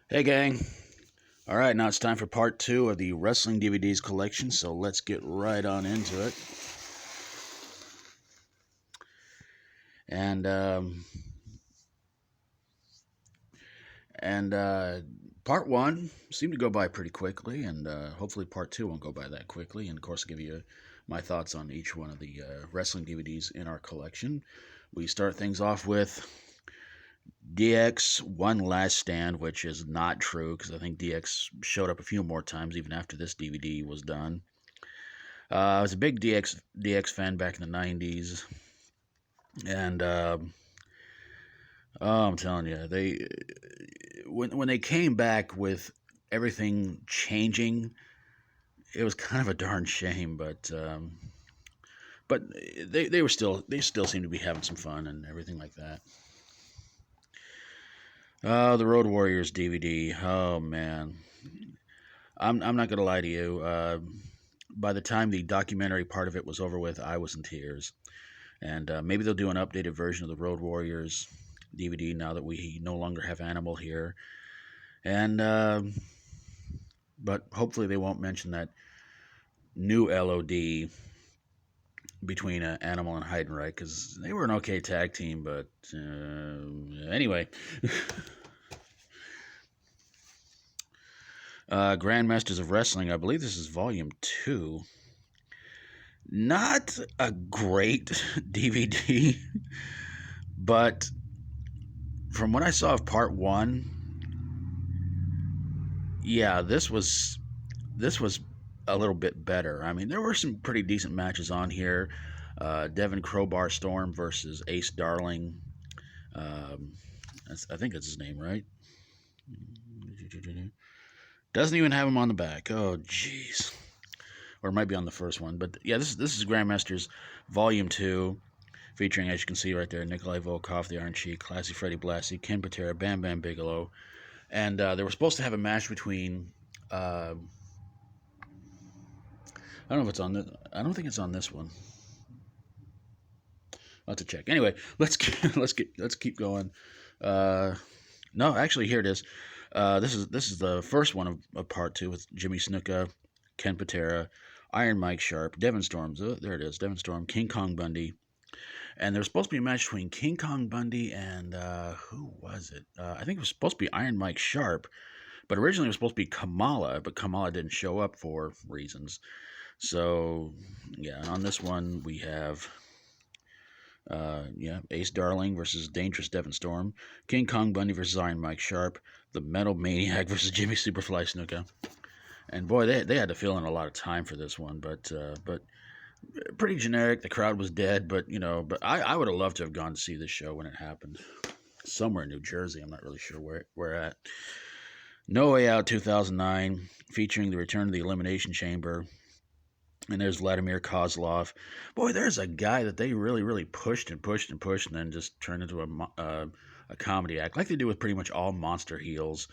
Hey, gang. All right, now it's time for part two of the wrestling DVDs collection, so let's get right on into it. And, um, and part one seemed to go by pretty quickly, and hopefully part two won't go by that quickly. And of course, I'll give you my thoughts on each one of the wrestling DVDs in our collection. We start things off with DX One Last Stand, which is not true because I think DX showed up a few more times even after this DVD was done. I was a big DX fan back in the '90s, and oh, I'm telling you, they when they came back with everything changing, it was kind of a darn shame. But they still seem to be having some fun and everything like that. The Road Warriors DVD. Oh man, I'm not gonna lie to you. By the time the documentary part of it was over with, I was in tears. And maybe they'll do an updated version of the Road Warriors DVD now that we no longer have Animal here. And but hopefully they won't mention that new LOD between Animal and Heidenreich because they were an okay tag team. But anyway, Grandmasters of Wrestling. I believe this is Volume 2. Not a great DVD, but from what I saw of Part 1, yeah, this was a little bit better. I mean, there were some pretty decent matches on here. Devin Crowbar Storm versus Ace Darling. Um, I think that's his name, right? Doesn't even have him on the back. Oh, jeez. Or it might be on the first one. But yeah, this is Grandmasters Volume 2, featuring, as you can see right there, Nikolai Volkov, the Iron Sheik, Classy Freddie Blassie, Ken Patera, Bam Bam Bigelow. And they were supposed to have a match between I don't know if it's on this. I don't think it's on this one. I'll have to check. Anyway, let's keep going. Uh, no, actually, here it is. This is the first one of part two with Jimmy Snuka, Ken Patera, Iron Mike Sharp, Devon Storm. There it is, Devon Storm, King Kong Bundy, and there was supposed to be a match between King Kong Bundy and who was it? I think it was supposed to be Iron Mike Sharp, but originally it was supposed to be Kamala, but Kamala didn't show up for reasons. So yeah, on this one we have Ace Darling versus Dangerous Devon Storm, King Kong Bundy versus Iron Mike Sharp, the Metal Maniac versus Jimmy Superfly Snuka. And boy, they had to fill in a lot of time for this one, but pretty generic. The crowd was dead, but I would have loved to have gone to see this show when it happened. Somewhere in New Jersey, I'm not really sure where at. No Way Out 2009, featuring the return of the Elimination Chamber. And there's Vladimir Kozlov. Boy, there's a guy that they really, really pushed and pushed and pushed, and then just turned into a comedy act, like they do with pretty much all monster heels,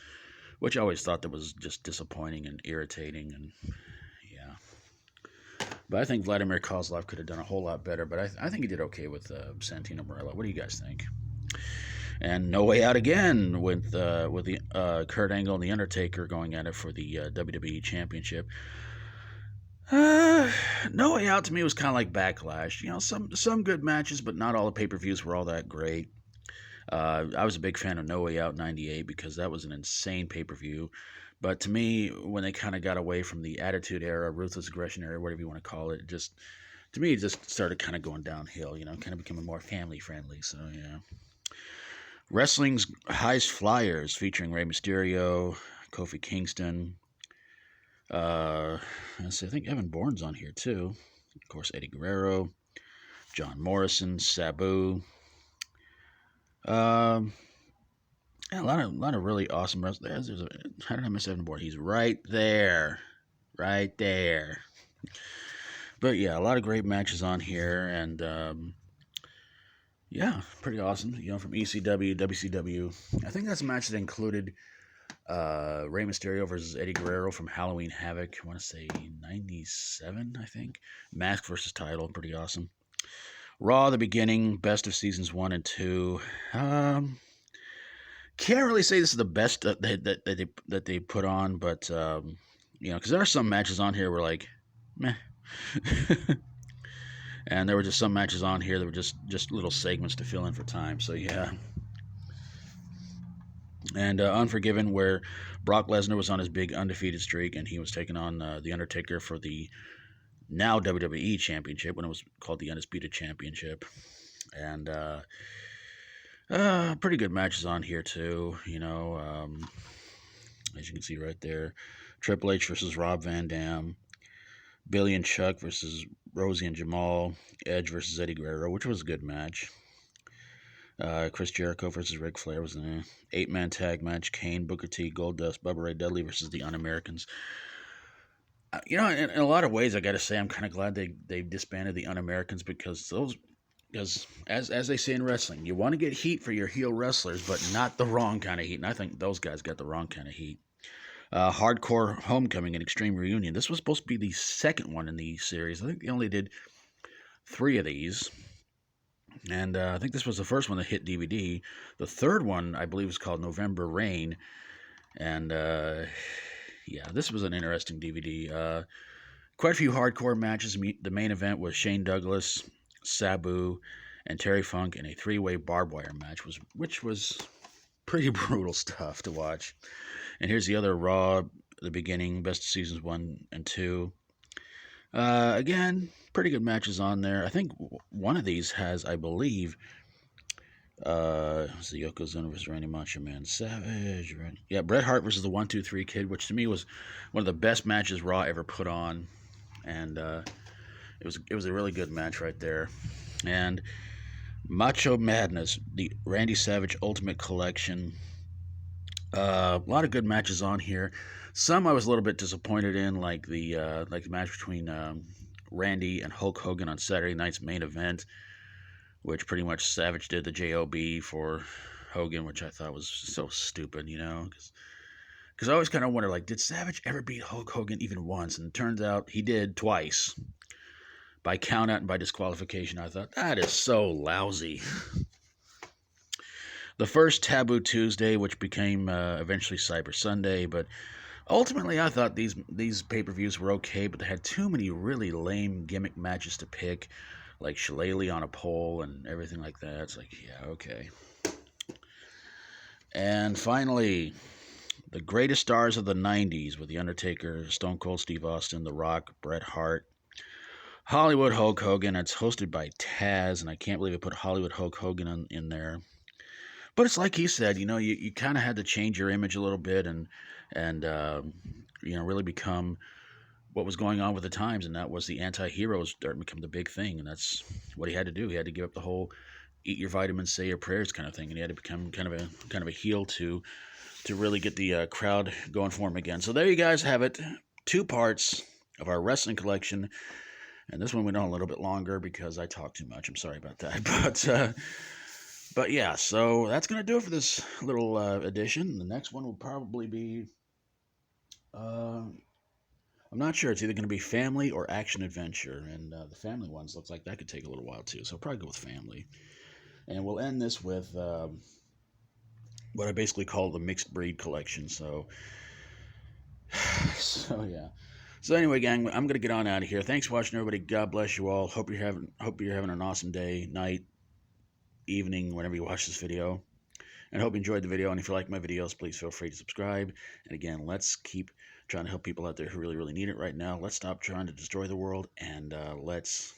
which I always thought that was just disappointing and irritating. And yeah, but I think Vladimir Kozlov could have done a whole lot better. But I think he did okay with Santino Marella. What do you guys think? And No Way Out again with the Kurt Angle and the Undertaker going at it for the WWE Championship. Uh, no Way Out to me was kind of like Backlash. You know, some good matches, but not all the pay per views were all that great. I was a big fan of No Way Out '98 because that was an insane pay per view. But to me, when they kind of got away from the Attitude Era, Ruthless Aggression Era, whatever you want to call it, just to me, it just started kind of going downhill. You know, kind of becoming more family friendly. So yeah, Wrestling's Highest Flyers featuring Rey Mysterio, Kofi Kingston. Let's see, I think Evan Bourne's on here too. Of course, Eddie Guerrero, John Morrison, Sabu. Um, yeah, a lot of really awesome wrestlers. How did I miss Evan Bourne? He's right there, right there. But yeah, a lot of great matches on here, and yeah, pretty awesome. You know, from ECW, WCW. I think that's a match that included Rey Mysterio versus Eddie Guerrero from Halloween Havoc. I want to say '97, I think. Mask versus title, pretty awesome. Raw, the beginning, best of seasons 1 and 2. Can't really say this is the best that they put on, but because there are some matches on here where like, meh, and there were just some matches on here that were just little segments to fill in for time. So yeah, and Unforgiven, where Brock Lesnar was on his big undefeated streak, and he was taking on the Undertaker for the now WWE Championship when it was called the Undisputed Championship, and pretty good matches on here too. As you can see right there, Triple H versus Rob Van Dam, Billy and Chuck versus Rosie and Jamal, Edge versus Eddie Guerrero, which was a good match. Chris Jericho versus Ric Flair was an 8-man tag match. Kane, Booker T, Goldust, Bubba Ray Dudley versus the Un-Americans. In a lot of ways, I got to say I'm kind of glad they disbanded the Un-Americans because as they say in wrestling, you want to get heat for your heel wrestlers, but not the wrong kind of heat. And I think those guys got the wrong kind of heat. Hardcore Homecoming and Extreme Reunion. This was supposed to be the second one in the series. I think they only did 3 of these. And I think this was the first one that hit DVD. The third one, I believe, was called November Rain. And yeah, this was an interesting DVD. Quite a few hardcore matches. The main event was Shane Douglas, Sabu, and Terry Funk in a 3-way barbed wire match, which was pretty brutal stuff to watch. And here's the other Raw, the beginning, best of seasons 1 and 2. Again, pretty good matches on there. I think one of these has, I believe, it's the Yokozuna versus Randy Macho Man Savage. Right? Yeah, Bret Hart versus the 1-2-3 Kid, which to me was one of the best matches Raw ever put on, and it was a really good match right there. And Macho Madness, the Randy Savage Ultimate Collection. A lot of good matches on here. Some I was a little bit disappointed in, like the match between Randy and Hulk Hogan on Saturday night's main event, which pretty much Savage did the JOB for Hogan, which I thought was so stupid, because I always kind of wonder, like, did Savage ever beat Hulk Hogan even once? And it turns out he did twice, by count out and by disqualification. I thought, that is so lousy. The first Taboo Tuesday, which became eventually Cyber Sunday, but ultimately I thought these pay-per-views were okay, but they had too many really lame gimmick matches to pick, like Shillelagh on a pole and everything like that. It's like, yeah, okay. And finally, the greatest stars of the 90s with The Undertaker, Stone Cold Steve Austin, The Rock, Bret Hart, Hollywood Hulk Hogan. It's hosted by Taz, and I can't believe I put Hollywood Hulk Hogan in there. But it's like he said, you kind of had to change your image a little bit and really become what was going on with the times, and that was the anti-heroes starting to become the big thing, and that's what he had to do. He had to give up the whole eat your vitamins, say your prayers kind of thing, and he had to become kind of a heel to really get the crowd going for him again. So there you guys have it, 2 parts of our wrestling collection, and this one went on a little bit longer because I talk too much. I'm sorry about that, But yeah, so that's going to do it for this little edition. The next one will probably be, I'm not sure. It's either going to be family or action adventure. And the family ones looks like that could take a little while too. So I'll probably go with family. And we'll end this with what I basically call the mixed breed collection. So yeah. So anyway, gang, I'm going to get on out of here. Thanks for watching, everybody. God bless you all. Hope you're having an awesome day, night, evening, whenever you watch this video, and hope you enjoyed the video. And if you like my videos, please feel free to subscribe. And again, let's keep trying to help people out there who really need it right now. Let's stop trying to destroy the world, and let's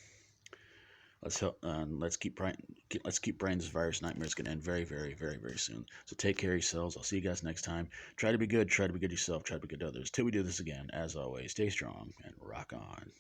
help. Let's keep praying this virus nightmare is going to end very, very, very, very soon. So take care of yourselves. I'll see you guys next time. Try to be good. Try to be good yourself. Try to be good to others. Till we do this again, as always, stay strong and rock on.